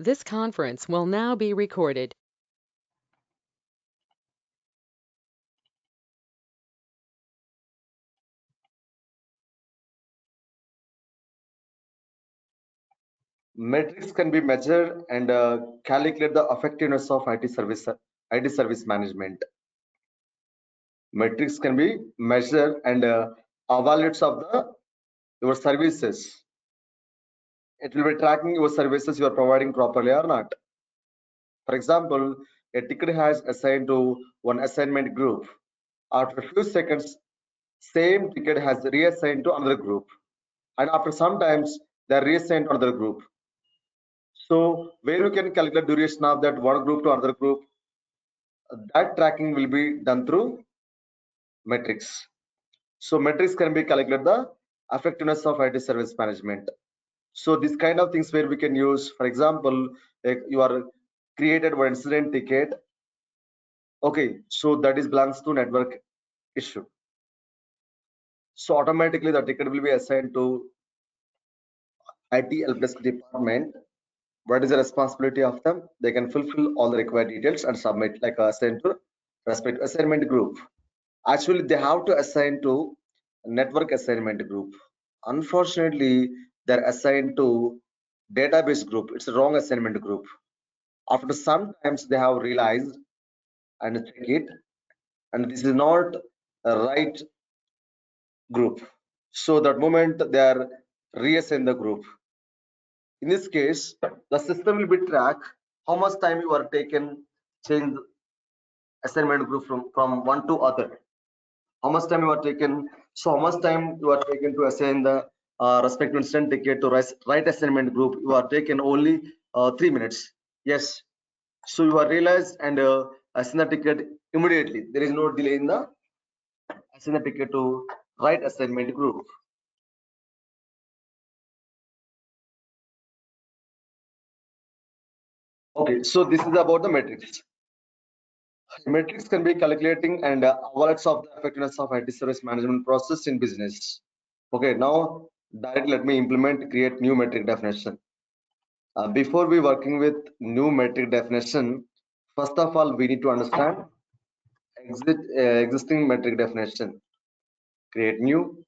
This conference will now be recorded. Metrics can be measured and calculate the effectiveness of IT service management. Metrics can be measured and evaluates of the your services. It will be tracking your services you are providing properly or not. For example, a ticket has assigned to one assignment group. After a few seconds, same ticket has reassigned to another group, and after sometimes they are reassigned to another group. So where you can calculate duration of that one group to another group, that tracking will be done through metrics. So metrics can be calculated the effectiveness of IT service management. So this kind of things where we can use, for example, like you are created one incident ticket. Okay, so that is belongs to network issue. So automatically the ticket will be assigned to IT help desk department. What is the responsibility of them? They can fulfill all the required details and submit like assign to respect assignment group. Actually, they have to assign to network assignment group. Unfortunately, they're assigned to database group. It's a wrong assignment group. After sometimes they have realized and check it, and this is not a right group. So that moment they are reassign the group. In this case, the system will be track how much time you are taken change assignment group from one to other. How much time you are taken? So how much time you are taken to assign the respective instant ticket to right assignment group? You are taken only 3 minutes. Yes. So you are realized and assign the ticket immediately. There is no delay in the assign the ticket to right assignment group. Okay, so this is about the metrics. Metrics can be calculating and evaluates of the effectiveness of IT service management process in business. Okay, now directly let me implement create new metric definition. Before we working with new metric definition, first of all we need to understand existing metric definition. Create new.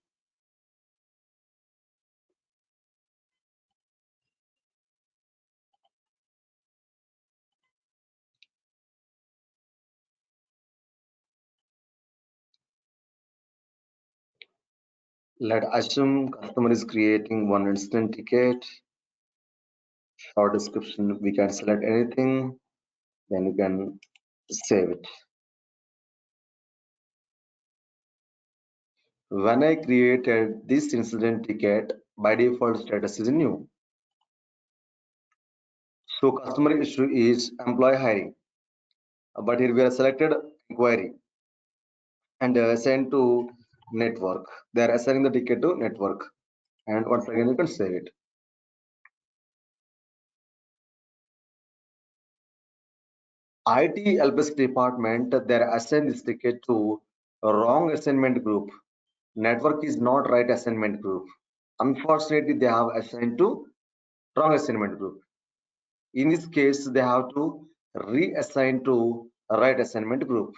Let assume customer is creating one instant ticket. Short description, we can select anything, then you can save it. When I created this incident ticket, by default status is new. So customer issue is employee hiring, but here we are selected inquiry and send to network. They are assigning the ticket to network, and once again you can save it. IT helpdesk department, they are assigned this ticket to a wrong assignment group. Network is not right assignment group. Unfortunately, they have assigned to wrong assignment group. In this case, they have to reassign to a right assignment group.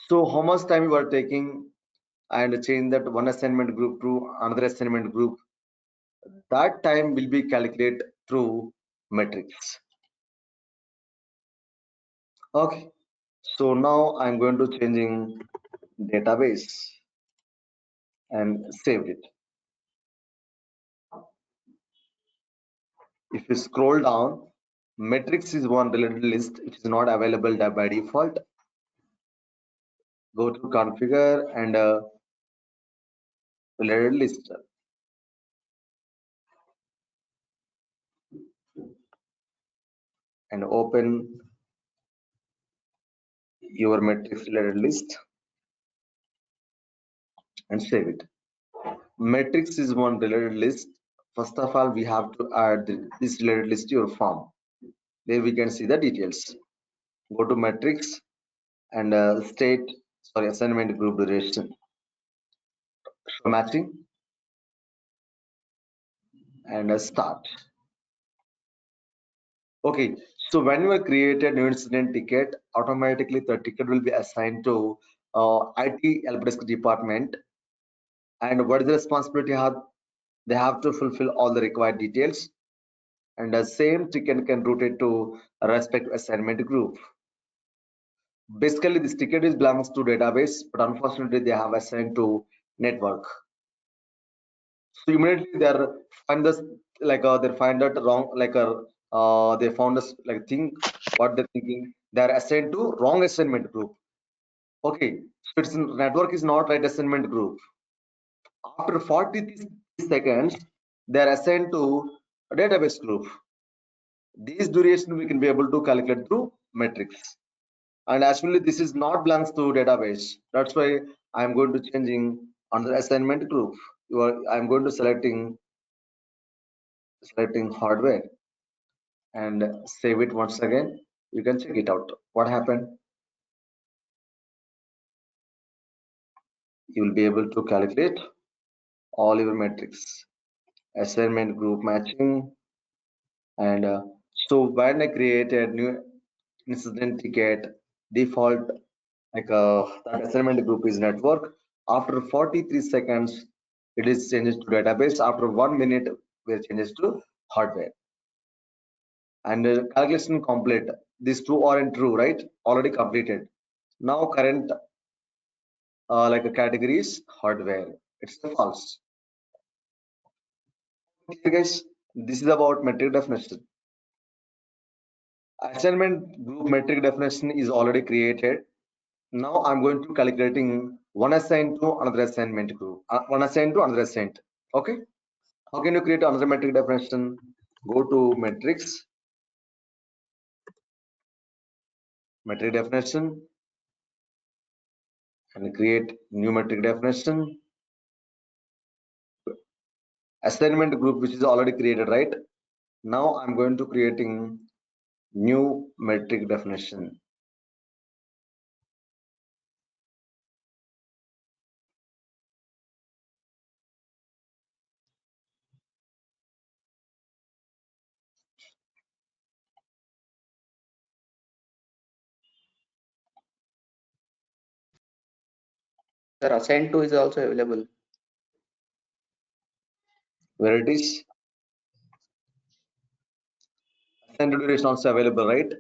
So how much time you are taking and change that one assignment group to another assignment group? That time will be calculated through metrics. Okay. So now I'm going to changing database and saved it. If you scroll down, metrics is one related list. It is not available by default. Go to configure and related list and open your metrics related list and save it. Metrics is one related list. First of all, we have to add this related list to your form. There we can see the details. Go to metrics and assignment group duration. Show matching and start. Okay, so when you create a new incident ticket, automatically the ticket will be assigned to IT help desk department, and what is the responsibility have they have to fulfill all the required details, and the same ticket can route it to a respective assignment group. Basically, this ticket is belongs to database, but unfortunately, they have assigned to network. So immediately they are find this they find that wrong they found this like think what they're thinking. They are assigned to wrong assignment group. Okay, so its network is not right assignment group. After 40 seconds, they are assigned to a database group. These duration we can be able to calculate through metrics. And actually, this is not belongs to database. That's why I'm going to changing on the assignment group. I'm going to selecting hardware and save it once again. You can check it out. What happened? You will be able to calculate all your metrics, assignment group matching, and so when I create a new incident ticket, default that assignment group is network. After 43 seconds, it is changes to database. After 1 minute, we changes to hardware. And calculation complete. These two aren't true, right? Already completed. Now current categories hardware. It's false. Okay, guys, this is about metric definition. Assignment group metric definition is already created. Now I'm going to calculating one assigned to another assignment group, one assigned to another assigned. Okay, how can you create another metric definition? Go to metric definition, and create new metric definition. Assignment group which is already created, right? Now I'm going to creating new metric definition. Sir, assign to is also available. Where it is assigned duration also available, right?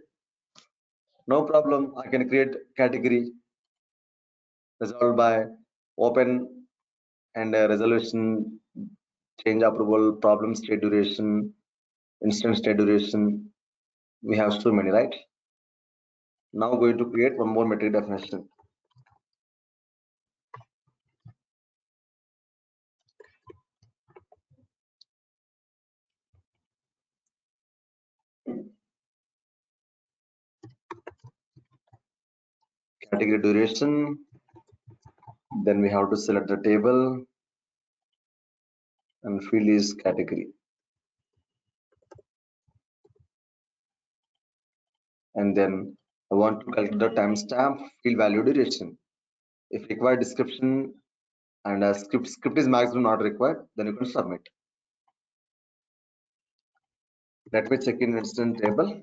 No problem. I can create category resolved by open and resolution, change approval, problem state duration, instant state duration. We have so many, right? Now going to create one more metric definition. Category duration. Then we have to select the table and field is category. And then I want to calculate the timestamp field value duration. If required description and a script is maximum not required, then you can submit. Let me check in incident table.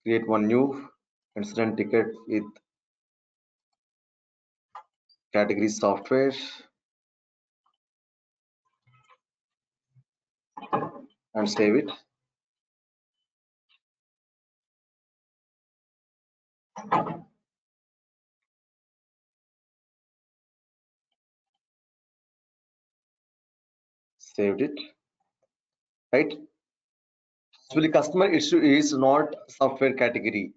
Create one new incident ticket with category software and save it. Saved it. Right? Actually, customer issue is not software category.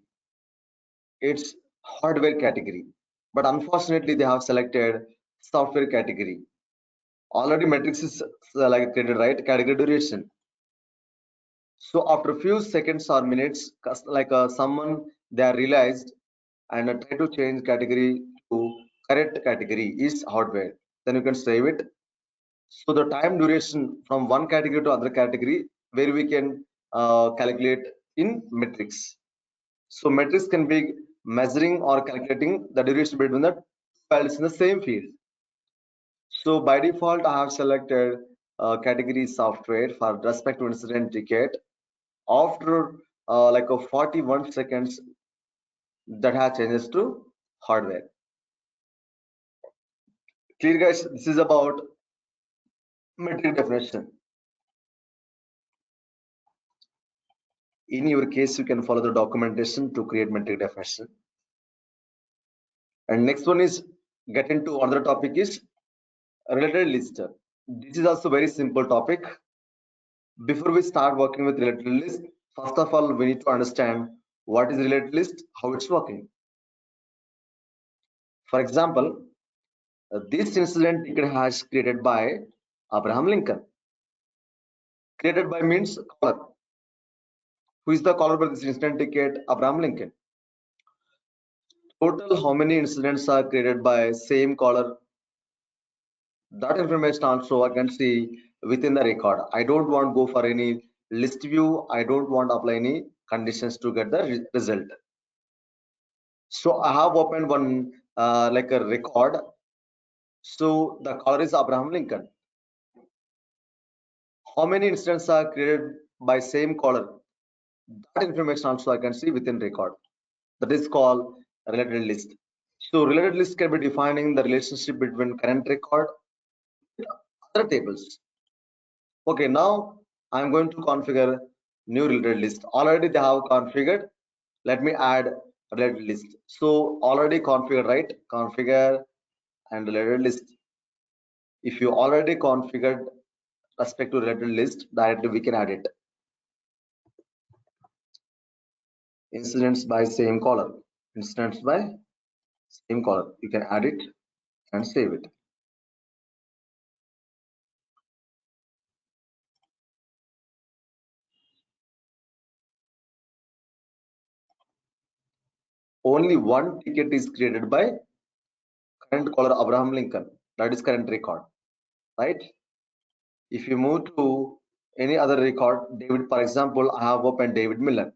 It's hardware category. But unfortunately, they have selected software category. Already matrix is created, right? Category duration. So after a few seconds or minutes, someone they are realized and try to change category to correct category is hardware. Then you can save it. So the time duration from one category to other category where we can calculate in metrics. So metrics can be measuring or calculating the duration between the files in the same field. So by default, I have selected category software for respect to incident ticket. After like a 41 seconds, that has changes to hardware. Clear, guys? This is about metric definition. In your case, you can follow the documentation to create metric definition. And next one is get into another topic is related list. This is also very simple topic. Before we start working with related list, first of all, we need to understand what is related list, how it's working. For example, this incident ticket has created by Abraham Lincoln. Created by means caller. Who is the caller for this incident ticket? Abraham Lincoln. Total how many incidents are created by same caller? That information also I can see within the record. I don't want to go for any list view. I don't want to apply any conditions to get the result. So I have opened one like a record. So the caller is Abraham Lincoln. How many incidents are created by same caller? That information also I can see within record. That is called related list. So related list can be defining the relationship between current record and other tables. Okay, now I'm going to configure new related list. Already they have configured. Let me add related list. So already configured, right? Configure and related list. If you already configured respect to related list, directly we can add it. Incidents by same caller. Incidents by same caller. You can add it and save it. Only one ticket is created by current caller Abraham Lincoln. That is current record, right? If you move to any other record, David, for example, I have opened David Miller.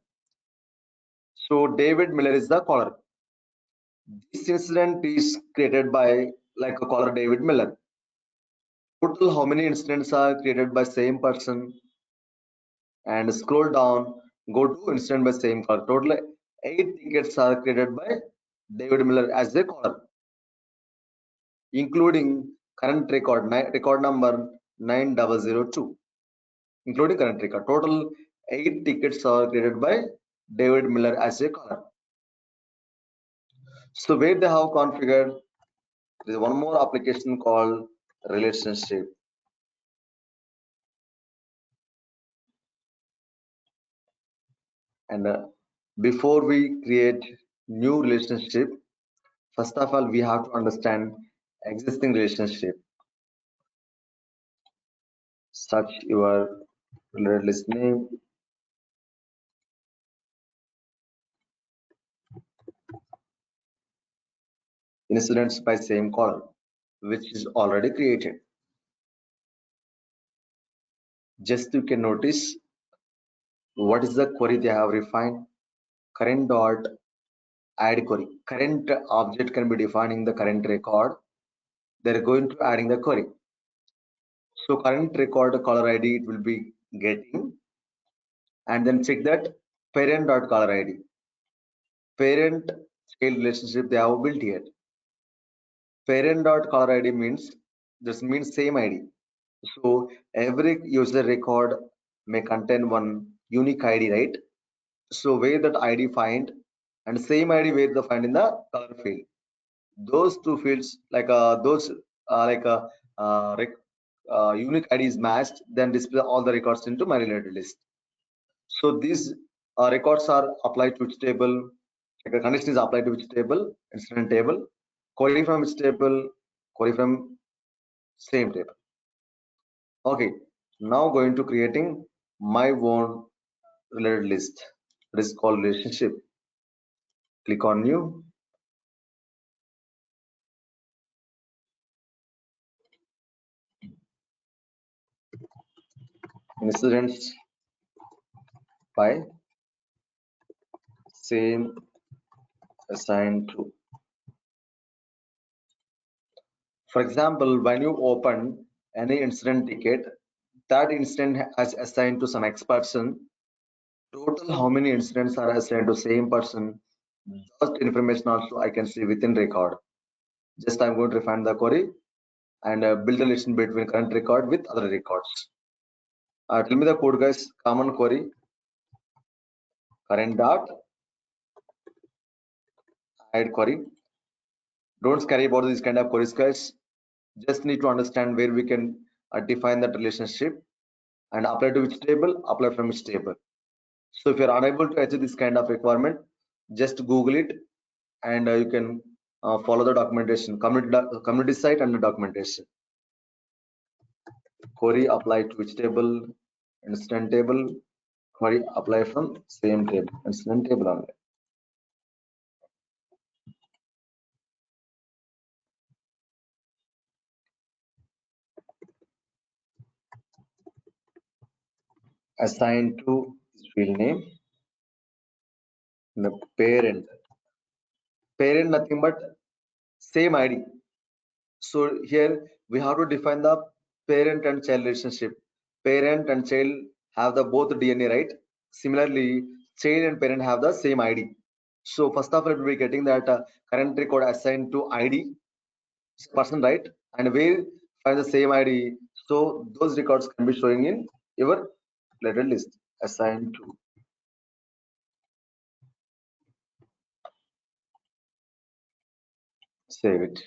So David Miller is the caller. This incident is created by like a caller David Miller. Total how many incidents are created by same person? And scroll down, go to incident by same caller. Total 8 tickets are created by David Miller as a caller, including current record, record number 9002, including current record. Total 8 tickets are created by David Miller as a caller. So where they have configured, there is one more application called relationship. And before we create new relationship, first of all, we have to understand existing relationship. Search your related list name. Incidents by same caller, which is already created. Just you can notice what is the query they have refined. Current dot add query. Current object can be defining the current record. They're going to adding the query. So current record caller ID it will be getting, and then check that parent dot caller ID. Parent child relationship they have built here. Parent dot caller ID means this means same ID. So every user record may contain one unique ID, right? So where that ID find and same ID where the find in the color field. Those two fields like those like unique ID is matched, then display all the records into my related list. So these records are applied to which table? Like a condition is applied to which table? Incident table. Query from which table? Query from same table. Okay, now going to creating my own related list. It is called relationship. Click on new. Incidents by same assigned to. For example, when you open any incident ticket, that incident has assigned to some X person total how many incidents are assigned to same person. That information also I can see within record. Just I'm going to refine the query and build a relation between current record with other records. Tell me the code, guys. Common query current dot add query. Don't scary about these kind of queries, guys. Just need to understand where we can define that relationship and apply to which table, apply from which table. So if you're unable to achieve this kind of requirement, just Google it and you can follow the documentation, community site and the documentation. Query apply to which table, incident table, query apply from same table, incident table only. Assign to field name, the parent. Parent nothing but same ID. So here we have to define the parent and child relationship. Parent and child have the both DNA, right? Similarly, child and parent have the same ID. So first of all, we'll be getting that current record assigned to ID person, right? And where find the same ID. So those records can be showing in your letter list assigned to. Save it.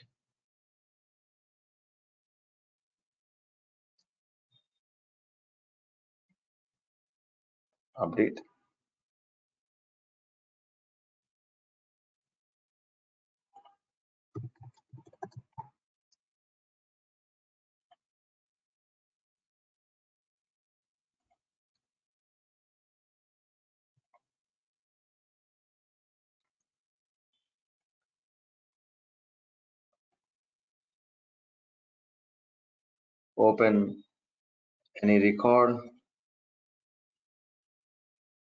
Update. Open any record.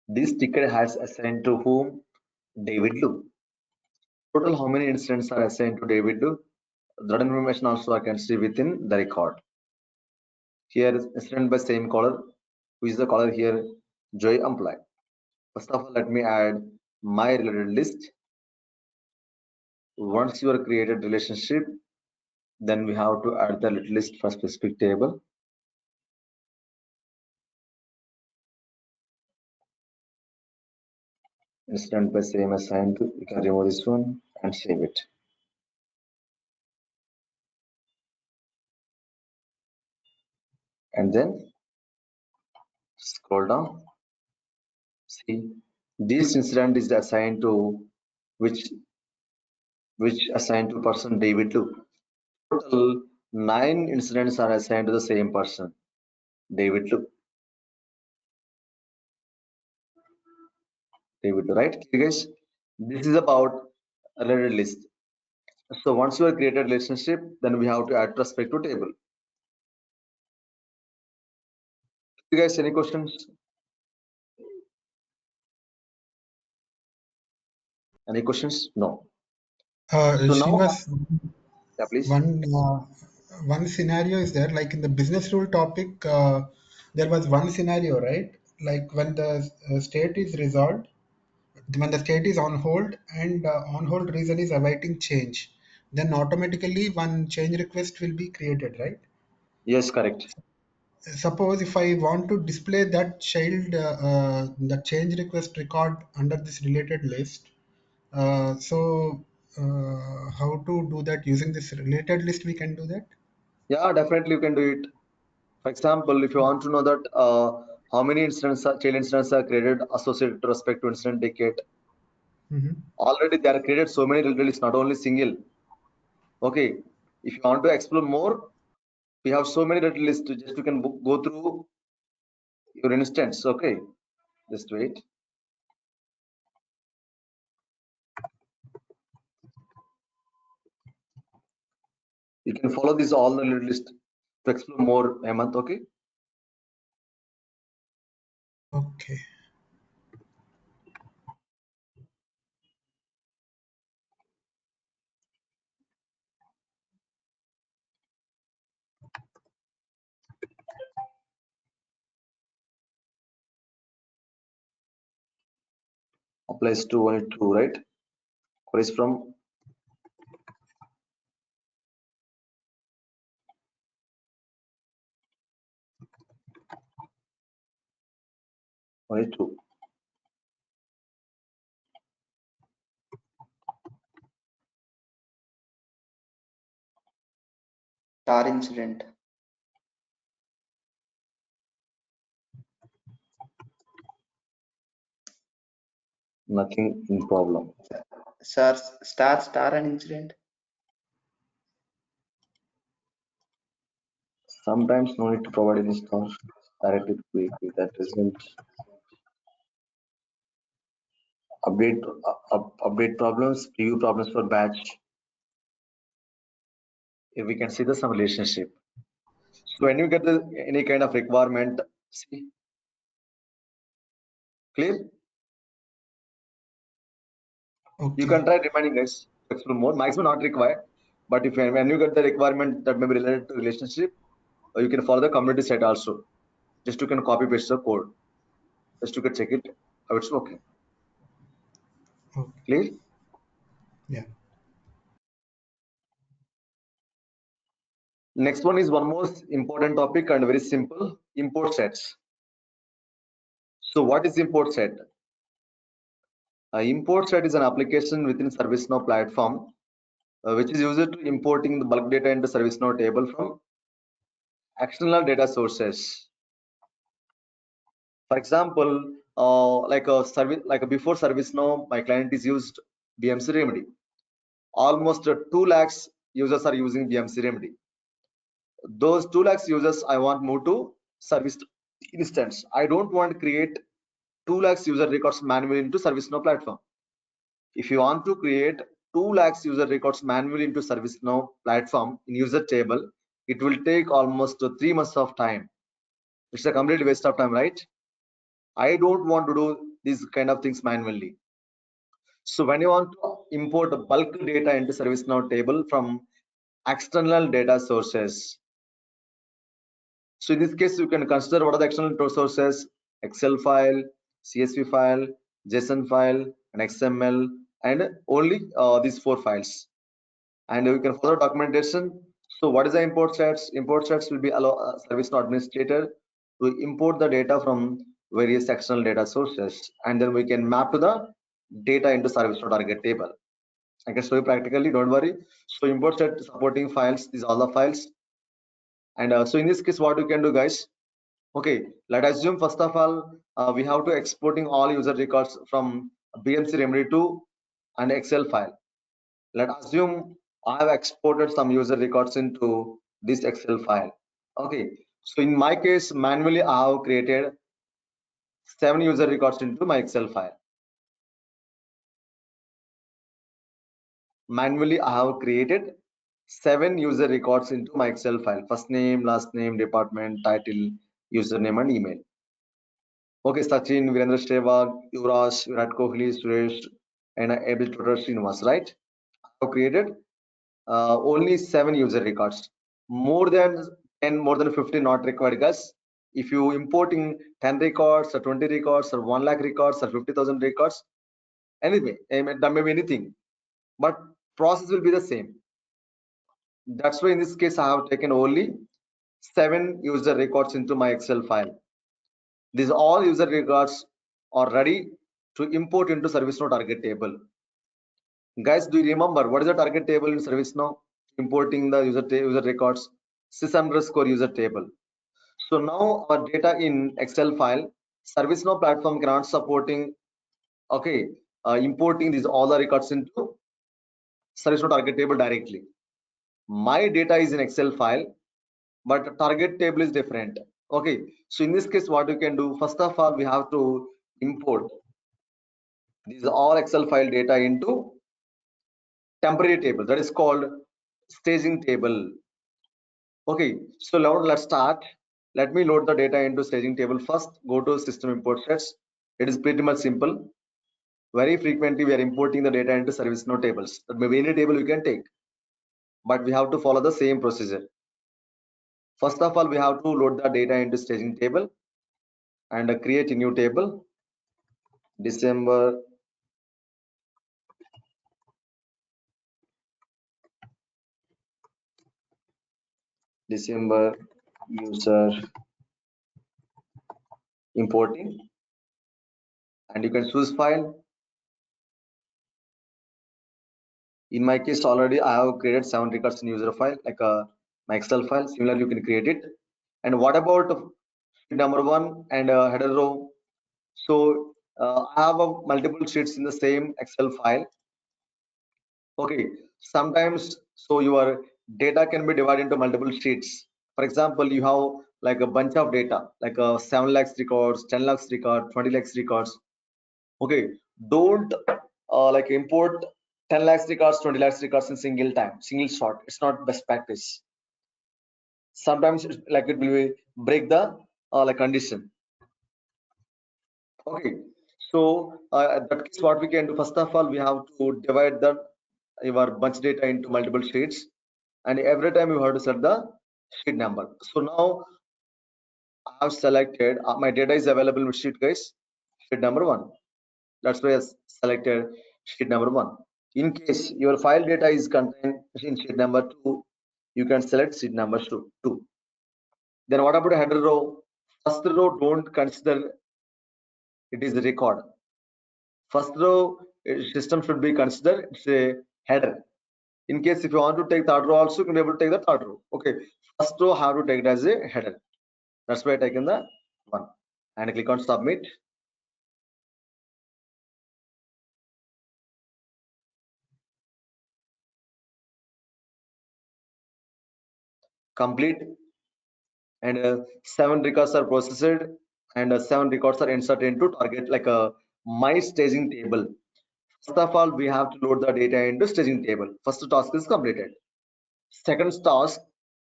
This ticket has assigned to whom? David Lu. Total how many incidents are assigned to David Lu? That information also I can see within the record. Here is incident by same caller. Who is the caller here? Joy employee. First of all, let me add my related list. Once you are created relationship, then we have to add the list for specific table. Incident by same assigned to, you can remove this one and save it. And then scroll down. See, this incident is assigned to which assigned to person David Lu. Total 9 incidents are assigned to the same person, David Lu. David Lu, right? Okay, guys, this is about a related list. So once you have created relationship, then we have to add respect to table. You guys, any questions? Any questions? No. So now, Srinivas, yeah, please. one scenario is there, like in the business rule topic, there was one scenario, right? Like when the state is resolved, when the state is on hold and on hold reason is awaiting change, then automatically one change request will be created, right? Yes, correct. Suppose if I want to display that child, the change request record under this related list, how to do that using this related list? We can do that. Yeah, definitely you can do it. For example, if you want to know that how many incidents, child incidents are created associated to respect to incident ticket, Mhm. already there are created so many related lists, not only single. Okay, if you want to explore more, we have so many related lists. Just you can go through your instance. Okay, just wait. You can follow this all the related list to explore more, Hemant. Okay. Okay. applies to only true, right? Queries from only true. Star incident. Nothing in problem. Star and incident. Sometimes no need to provide any star directly quickly. That result update problems, preview problems for batch. If we can see the some relationship. So when you get the any kind of requirement, see, clear? You Okay. can try remaining guys, explore more. Maximum not required, but if when you get the requirement that may be related to relationship, you can follow the community site also. Just you can copy paste the code. Just you can check it. How it's okay. Okay. Clear? Yeah. Next one is one most important topic and very simple, import sets. So what is import set? Import set is an application within ServiceNow platform which is used to importing the bulk data into ServiceNow table from external data sources. For example, like a service, like before ServiceNow, my client is used BMC Remedy. Almost 2 lakhs users are using BMC Remedy. Those 2 lakhs users I want move to service instance. I don't want to create 2 lakhs user records manually into ServiceNow platform. If you want to create 2 lakhs user records manually into ServiceNow platform in user table, it will take almost 3 months of time. It's a complete waste of time, right? I don't want to do these kind of things manually. So when you want to import bulk data into ServiceNow table from external data sources, so in this case, you can consider what are the external sources: Excel file, CSV file, JSON file, and XML, and only these 4 files. And you can follow documentation. So what is the import sets? Import sets will be allow ServiceNow administrator to import the data from various external data sources, and then we can map to the data into ServiceNow target table. I can show you practically, don't worry. So import set supporting files, these are all the files. And so in this case, what you can do, guys? Okay, let's assume first of all, we have to exporting all user records from BMC Remedy to an Excel file. Let's assume I have exported some user records into this Excel file. Okay, so in my case, manually I have created 7 user records into my Excel file. Manually I have created 7 user records into my Excel file: first name, last name, department, title, username, and email. Okay, Sachin, Virendra Sehwag, Yuvraj, Virat Kohli, Suresh, and able to Srinivas, right? I have created only 7 user records. More than 10, more than 50 not required, guys. If you importing 10 records or 20 records or 1 lakh records or 50,000 records, anyway, that may be anything, but process will be the same. That's why in this case, I have taken only 7 user records into my Excel file. These all user records are ready to import into ServiceNow target table. Guys, do you remember what is the target table in ServiceNow? Importing the user records, sys underscore user table. So now our data in Excel file, ServiceNow platform cannot supporting, okay, importing these all the records into ServiceNow target table directly. My data is in Excel file, but target table is different. Okay, so in this case, what you can do, first of all, we have to import these all Excel file data into temporary table that is called staging table. Okay, so now let's start. Let me load the data into staging table. First, go to system import sets. It is pretty much simple. Very frequently, we are importing the data into ServiceNow tables. That may be any table you can take, but we have to follow the same procedure. First of all, we have to load the data into staging table and create a new table. December December user importing, and you can choose file. In my case, already I have created 7 records in user file, like my Excel file. Similarly, you can create it. And what about sheet number 1 and header row? So I have multiple sheets in the same Excel file. Okay, sometimes so your data can be divided into multiple sheets. For example, you have like a bunch of data, like 7 lakhs records, 10 lakhs records, 20 lakhs records. Okay, don't like import 10 lakhs records, 20 lakhs records in single time, single shot. It's not best practice. Sometimes like it will break the like condition. Okay, so that case what we can do, first of all we have to divide the your bunch data into multiple sheets, and every time you have to set the sheet number. So now I have selected my data is available with sheet, guys, sheet number 1. That's why I selected sheet number 1. In case your file data is contained in sheet number 2, you can select sheet number 2. Then what about header row? First row don't consider it is a record. First row system should be considered it's a header. In case if you want to take third row also, you can be able to take the third row. Okay, first row have to take it as a header. That's why I taken the 1 and click on submit. Complete, and 7 records are processed, and 7 records are inserted into target like a my staging table. First of all, we have to load the data into staging table. First task is completed. Second task,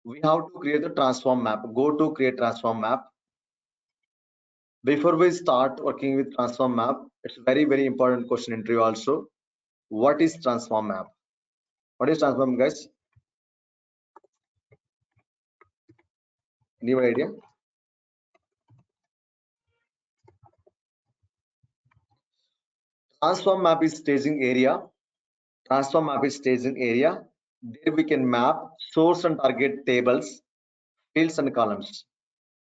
we have to create the transform map. Go to create transform map. Before we start working with transform map, it's very important question interview also. What is transform map? What is transform, guys? Any idea? Transform map is staging area. Transform map is staging area. There we can map source and target tables, fields and columns.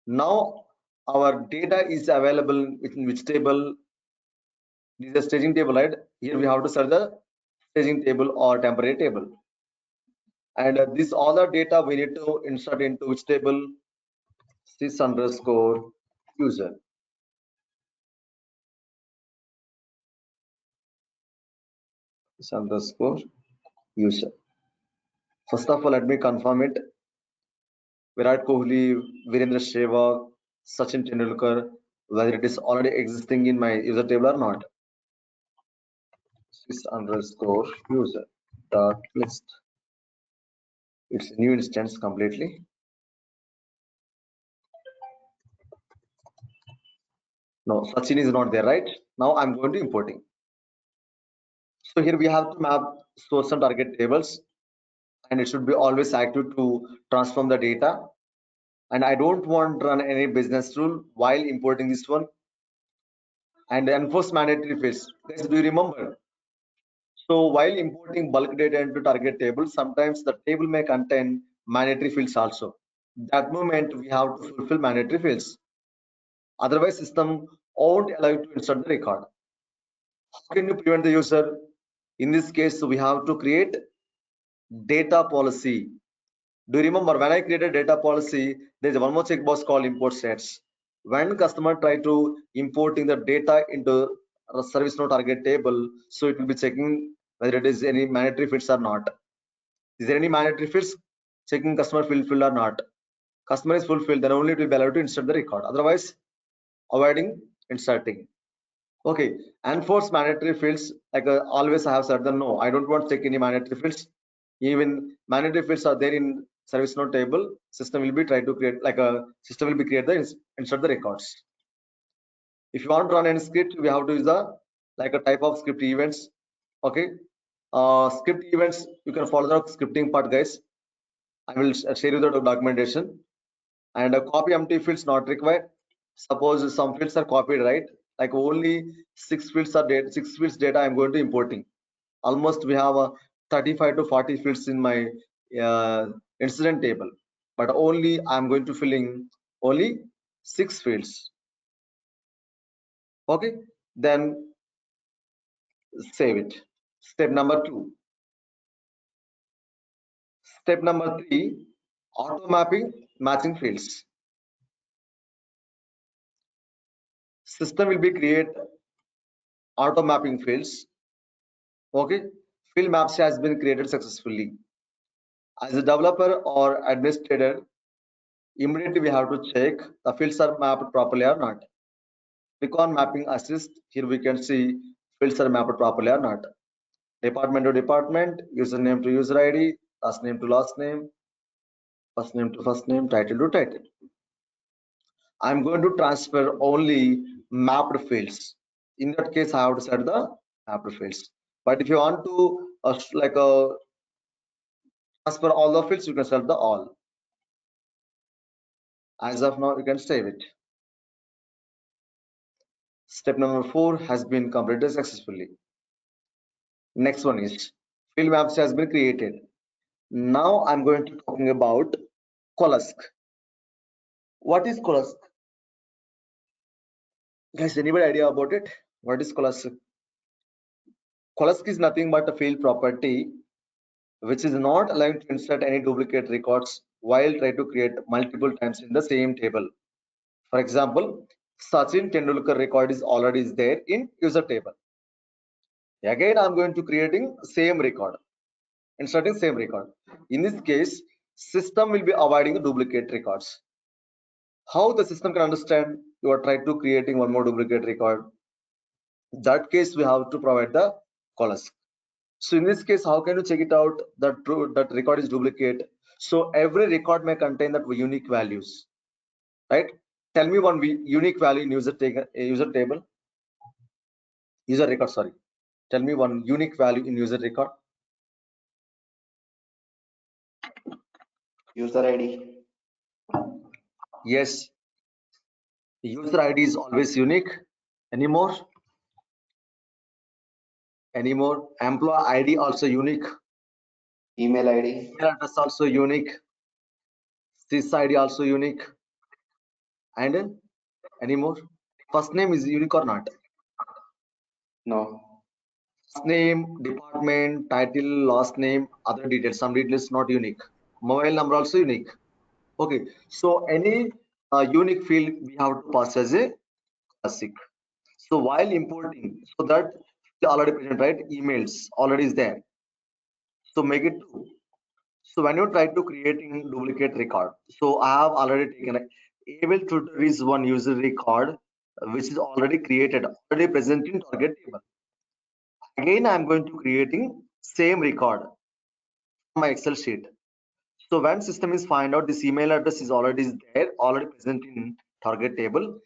Now our data is available in which table? This is a staging table, right? Here we have to search the staging table or temporary table. And this all the data we need to insert into which table? Sys underscore user. Sys underscore user. First of all, let me confirm it. Virat Kohli, Virendra Sehwag, Sachin Tendulkar, whether it is already existing in my user table or not. Sys underscore user dot list. It's a new instance completely. No, Sachin is not there, right? Now I'm going to importing. So here we have to map source and target tables, and it should be always active to transform the data. And I don't want to run any business rule while importing this one. And enforce mandatory fields. Guys, do you remember? So while importing bulk data into target table, sometimes the table may contain mandatory fields also. That moment we have to fulfill mandatory fields. Otherwise, system won't allow you to insert the record. How can you prevent the user? In this case, we have to create data policy. Do you remember when I created data policy, there's one more checkbox called import sets. When customer try to importing the data into a ServiceNow target table, so it will be checking whether it is any mandatory fields or not. Is there any mandatory fields? Checking customer fulfilled or not. Customer is fulfilled, then only it will be allowed to insert the record. Otherwise, avoiding inserting. Okay, enforce mandatory fields. Like always, I have said that no, I don't want to check any mandatory fields. Even mandatory fields are there in ServiceNow table. System will be try to create like a system will be create the insert the records. If you want to run any script, we have to use the like a type of script events. Okay, script events you can follow the scripting part, guys. I will share you the documentation. And copy empty fields not required. Suppose some fields are copied, right? Like only 6 fields are data, 6 fields data I'm going to importing. Almost we have 35 to 40 fields in my incident table. but only I'm going to filling only 6 fields. Okay, then save it. Step number 2. Step number 3, auto mapping matching fields. System will be create auto mapping fields. Okay, field maps has been created successfully. As a developer or administrator, immediately we have to check the fields are mapped properly or not. Click on mapping assist. Here we can see fields are mapped properly or not. Department to department, username to user ID, last name to last name, first name to first name, title to title. I'm going to transfer only mapped fields. In that case, I have to set the mapped fields. But if you want to transfer all the fields, you can set the all. As of now, you can save it. Step number 4 has been completed successfully. Next one is field maps has been created. Now I'm going to talking about Colask. What is Colask? Guys, anybody idea about it? What is Colask? Colask is nothing but a field property which is not allowing to insert any duplicate records while try to create multiple times in the same table. For example, Sachin Tendulkar record is already there in user table. Again, I'm going to creating same record, inserting same record. In this case, system will be avoiding the duplicate records. How the system can understand you are trying to creating one more duplicate record? In that case, we have to provide the Colask. So in this case, how can you check it out that that record is duplicate? So every record may contain that unique values, right? Tell me one unique value in user table, user record. Sorry, tell me one unique value in user record. User ID. Yes, user ID is always unique. Any more? Any more? Employee ID also unique. Email ID. Email address also unique. Sys ID also unique. And any more? First name is unique or not? No. First name, department, title, last name, other details. Some details not unique. Mobile number also unique. Okay. So any unique field we have to pass as a classic. So while importing, so that already present, right? Emails already is there. So make it true. So when you try to creating duplicate record, so I have already taken able tutor is one user record which is already created, already present in target table. Again, I'm going to creating same record from my Excel sheet. So when system is find out this email address is already there, already present in target table,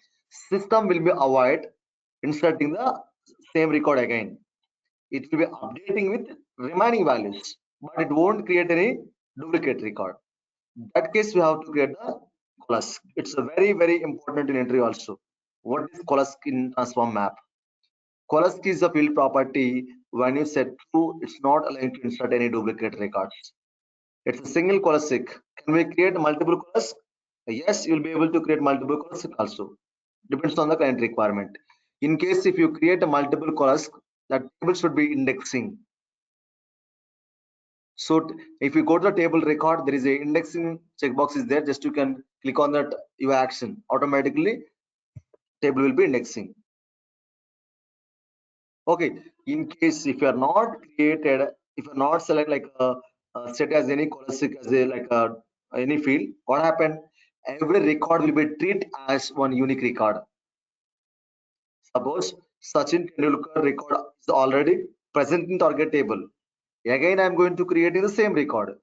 system will be avoid inserting the same record again. It will be updating with remaining values, but it won't create any duplicate record. In that case, we have to create the Colask. It's a very important in entry also. What is Colask in transform map? Colask is a field property. When you set true, it's not allowing to insert any duplicate records. It's a single Colask. Can we create multiple Colask? Yes, you'll be able to create multiple Colask also. Depends on the client requirement. In case if you create a multiple Colask, that table should be indexing. So if you go to the table record, there is a indexing checkbox is there. Just you can click on that your action. Automatically table will be indexing. Okay. In case if you are not created, if you are not select like set as any Colask as a like any field, what happened? Every record will be treated as one unique record. Suppose Sachin Tendulkar record is already present in target table. Again, I'm going to create in the same record.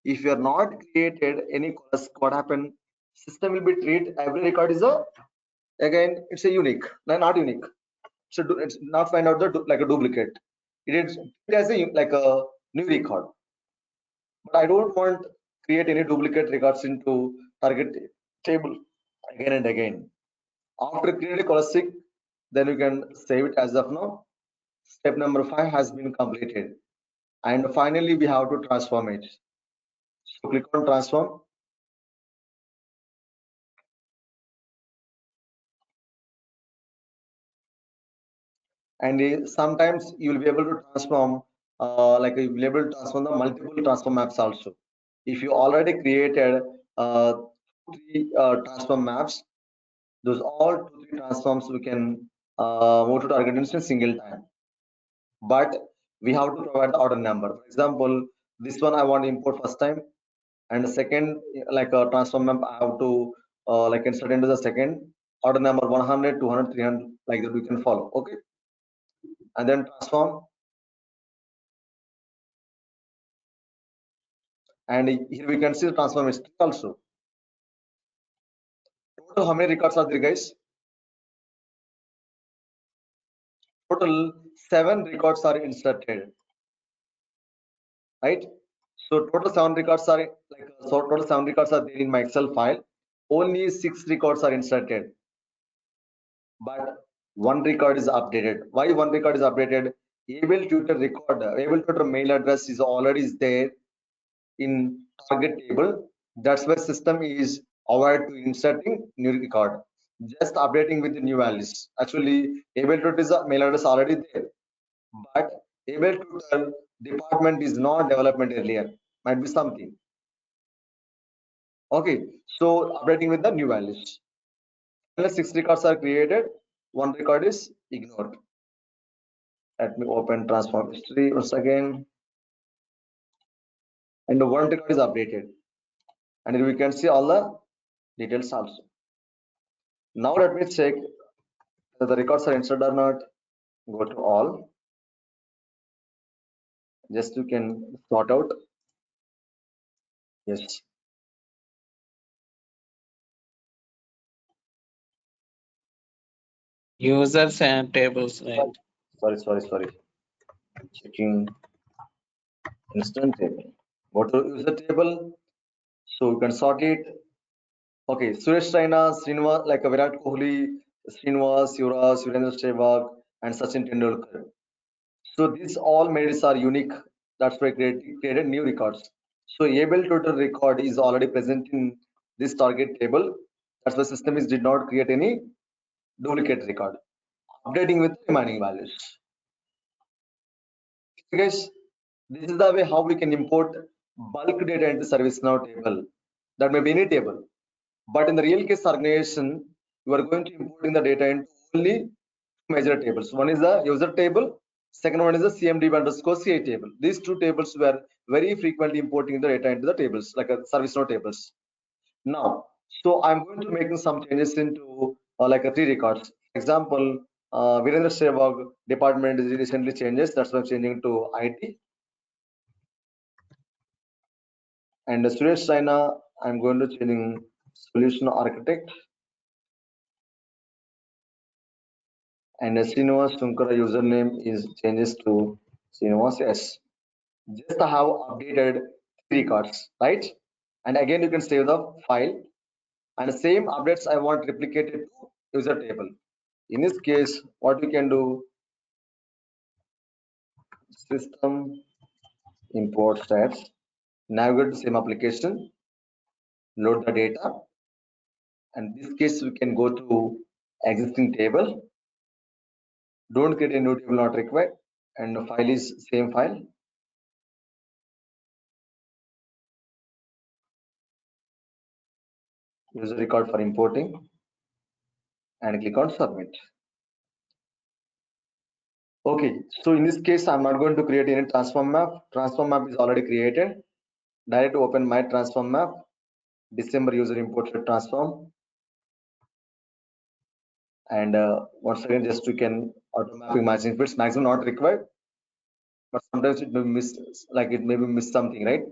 If you are not created any Colask, what happened? System will be treat every record is a again it's a unique, not unique. So it's not find out the like a duplicate. It is it as a like a new record. But I don't want create any duplicate records into target table again and again. After create a Colask, then you can save it as of now. Step number 5 has been completed. And finally, we have to transform it. So click on transform. and sometimes you will be able to transform like you will be able to transform the multiple transform maps also. If you already created three transform maps, those all two three transforms we can move to target in a single time, but we have to provide the order number. For example, this one I want to import first time, and the second like a transform map I have to like insert into the second order number 100 200 300, like that we can follow. Okay, and then transform, and here we can see the transform history also. Total how many records are there, guys? Total 7 records are inserted, right? So total 7 records are like so total 7 records are there in my Excel file. Only 6 records are inserted, but one record is updated. Why one record is updated? Able tutor record, able tutor mail address is already is there in target table. That's why system is avoid to inserting new record, just updating with the new values. Actually, able tutor is a mail address already there, but able tutor department is not development earlier. Might be something. Okay, so updating with the new values. Unless 6 records are created, one record is ignored. Let me open transform history once again, and the one record is updated, and we can see all the details also. Now let me check whether the records are inserted or not. Go to all. Just you can sort out. Yes. Users and tables, right? Sorry. Checking instant table. Go to user table. So you can sort it. Okay, Suresh Raina, Srinivas, like Virat Kohli, Srinivas, Yuvraj, Surendra Sehwag, and Sachin Tendulkar. So these all merits are unique. That's why created new records. So able total record is already present in this target table. That's why system is did not create any duplicate record. Updating with remaining values. Okay, guys, this is the way how we can import bulk data into ServiceNow table. That may be any table. But in the real case organization, you are going to importing the data into only two major tables. One is the user table, second one is the CMDB underscore CI table. These two tables were very frequently importing the data into the tables, like a ServiceNow tables. Now, so I'm going to making some changes into like a 3 records. Example, Virendra Sehwag department is recently changes. That's why I'm changing to IT. And Suresh Raina, I'm going to changing solution architect. And Srinivas Sunkara username is changes to Srinivas S. Just I have updated 3 records, right? And again, you can save the file. And the same updates I want replicated to user table. In this case, what you can do, system import stats, navigate to same application, load the data. And in this case, we can go to existing table. Don't create a new table not required. And the file is same file. User record for importing and click on submit. Okay, so in this case, I'm not going to create any transform map. Transform map is already created. Direct open my transform map. December user imported transform. And once again, just you can auto mapping matching fits maximum not required, but sometimes it may miss, like it may be miss something, right?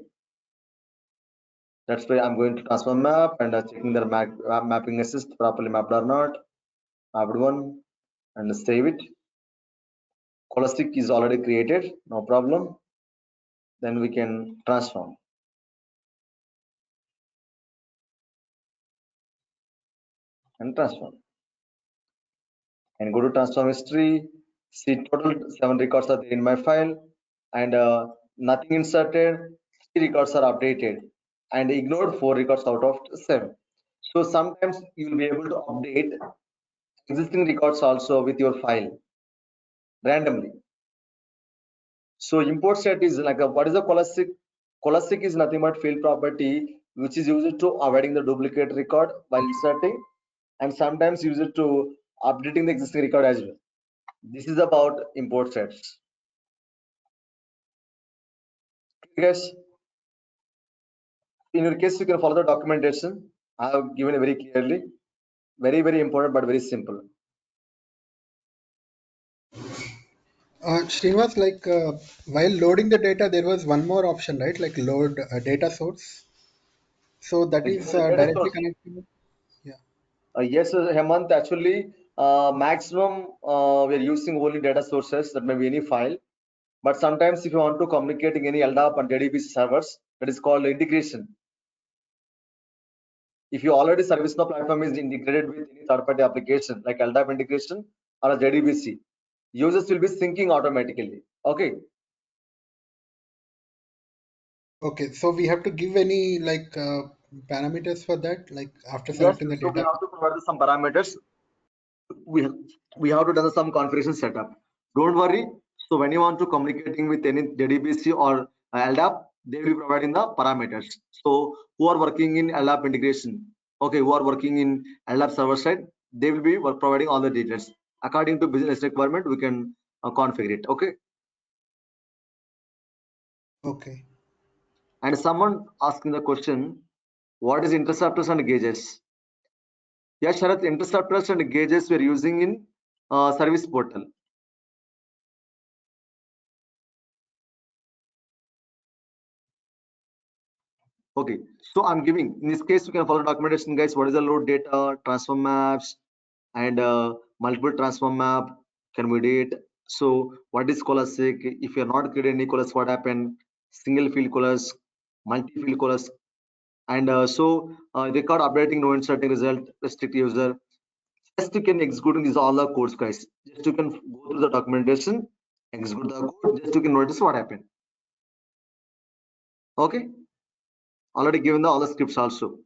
That's why I'm going to transform map and checking the mapping assist properly mapped or not. Mapped one and save it. Holistic is already created, no problem. Then we can transform. And transform. And go to transform history. See total 7 records are there in my file, and nothing inserted. 3 records are updated, and ignored 4 records out of 7. So sometimes you will be able to update existing records also with your file. randomly. So import set is like what is the scholastic? Scholastic is nothing but field property which is used to avoiding the duplicate record while inserting, and sometimes used to updating the existing record as well. This is about import sets. Yes, in your case, you can follow the documentation. I have given it very clearly. Very, very important, but very simple. Srinivas, like while loading the data, there was one more option, right? Like load data source. So that is Data directly source. connected. Yeah. Yes, Hemant, actually, maximum we are using only data sources, that may be any file. But sometimes if you want to communicating any LDAP and JDBC servers, that is called integration. If you already ServiceNow platform is integrated with any third-party application like LDAP integration or a JDBC, users will be syncing automatically. Okay. Okay, so we have to give any like parameters for that, like after Yes, selecting the so we data. have to provide some parameters. We we have to do some configuration setup. Don't worry. So when you want to communicating with any JDBC or LDAP, they will be providing the parameters. So who are working in LDAP integration, okay, who are working in LDAP server side, they will be providing all the details according to business requirement. We can configure it. Okay. Okay. And someone asking the question, what is interceptors and gauges? Yeah, Sharath, interceptors and gauges we are using in service portal. Okay, so I'm giving, in this case, you can follow documentation, guys. What is the load data, transform maps, and multiple transform map can be date. So what is scholastic? If you're not creating any colors, what happened? Single field colors, multi-field colors, and record updating, no inserting result, restrict user. Just you can execute these all the codes, guys. Just you can go through the documentation, execute the code, just you can notice what happened. Okay, already given the all the scripts also.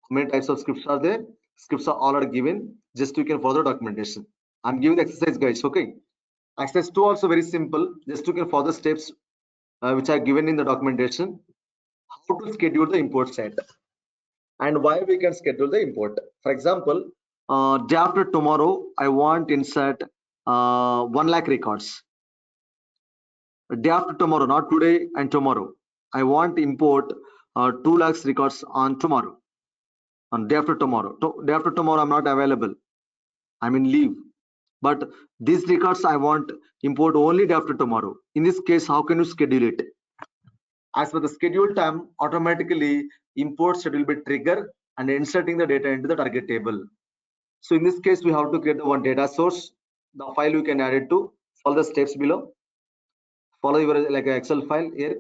How many types of scripts are there? Scripts are already given. Just you can follow the documentation. I'm giving the exercise, guys. Okay. Exercise 2 also very simple. Just you can follow the steps which are given in the documentation. How to schedule the import set and why we can schedule the import. For example, day after tomorrow, I want insert 1 lakh records. Day after tomorrow, not today and tomorrow. I want import 2 lakhs records on tomorrow. On day after tomorrow. Day after tomorrow, I'm not available. I'm in leave. But these records I want import only day after tomorrow. In this case, how can you schedule it? As per the schedule time, automatically import set will be triggered and inserting the data into the target table. So in this case, we have to create the one data source. The file you can add it to. Follow the steps below. Follow your like an Excel file here,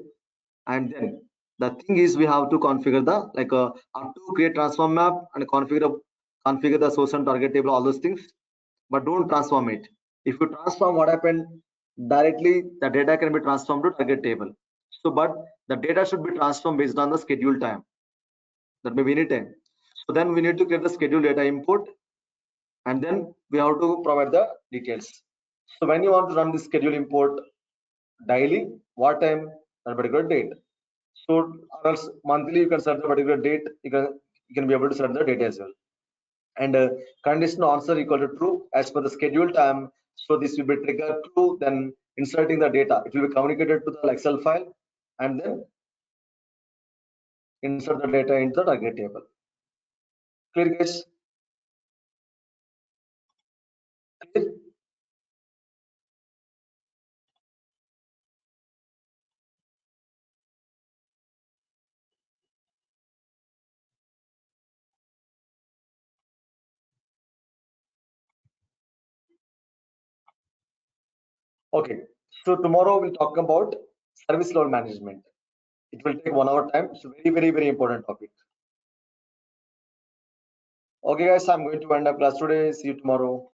and then the thing is we have to configure the like up to create transform map and configure the source and target table, all those things. But don't transform it. If you transform, what happened? Directly the data can be transformed to target table. So but the data should be transformed based on the schedule time. That may be any time. So then we need to create the schedule data import, and then we have to provide the details. So when you want to run the schedule import daily, what time? That particular date. So or else monthly you can set the particular date. You can be able to set the date as well. And conditional answer equal to true as per the schedule time. So this will be triggered true, then inserting the data. It will be communicated to the Excel file and then insert the data into the target table. Clear, guys? Clear? Okay. So tomorrow we'll talk about service load management. It will take 1 hour time. It's a very, very, very important topic. Okay, guys, I'm going to end up class today. See you tomorrow.